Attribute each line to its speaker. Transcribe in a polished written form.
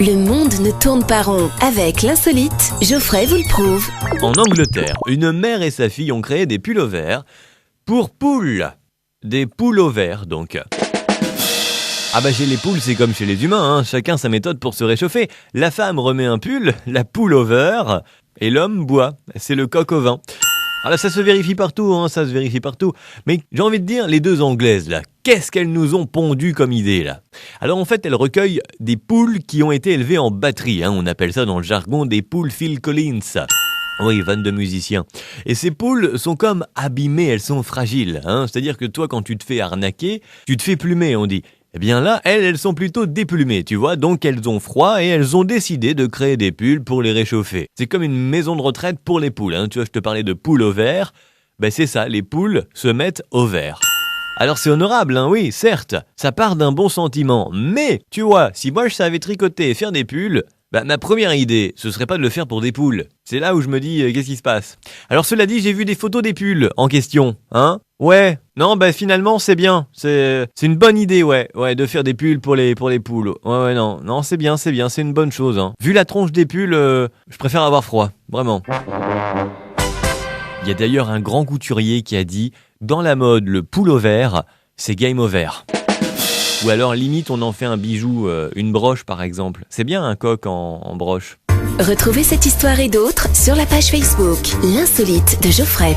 Speaker 1: Le monde ne tourne pas rond. Avec l'insolite, Geoffrey vous le prouve.
Speaker 2: En Angleterre, une mère et sa fille ont créé des pullovers pour poules. Des pullovers donc. Ah bah chez les poules c'est comme chez les humains, hein. Chacun sa méthode pour se réchauffer. La femme remet un pull, la poule au vert, et l'homme boit. C'est le coq au vin. Alors ça se vérifie partout, hein, ça se vérifie partout. Mais j'ai envie de dire, les deux Anglaises là, qu'est-ce qu'elles nous ont pondu comme idée là? Alors en fait, elles recueillent des poules qui ont été élevées en batterie, hein. On appelle ça dans le jargon des poules Phil Collins. Oui, van de musiciens. Et ces poules sont comme abîmées, elles sont fragiles, hein. C'est-à-dire que toi, quand tu te fais arnaquer, tu te fais plumer, on dit. Eh bien là, elles sont plutôt déplumées, tu vois, donc elles ont froid et elles ont décidé de créer des pulls pour les réchauffer. C'est comme une maison de retraite pour les poules, hein. Tu vois, je te parlais de poules au vert, ben c'est ça, les poules se mettent au vert. Alors c'est honorable, hein, oui, certes, ça part d'un bon sentiment, mais, tu vois, si moi je savais tricoter et faire des pulls, bah, ma première idée, ce serait pas de le faire pour des poules. C'est là où je me dis, qu'est-ce qui se passe? Alors cela dit, j'ai vu des photos des pulls en question, hein? Ouais, non, bah finalement c'est bien, c'est une bonne idée, ouais, de faire des pulls pour les poules. Ouais, non, c'est bien, c'est une bonne chose, hein. Vu la tronche des pulls, je préfère avoir froid, vraiment. Il y a d'ailleurs un grand couturier qui a dit, dans la mode, le pullover, c'est game over. Ou alors limite on en fait un bijou, une broche par exemple. C'est bien un coq en broche.
Speaker 1: Retrouvez cette histoire et d'autres sur la page Facebook L'insolite de Geoffrey.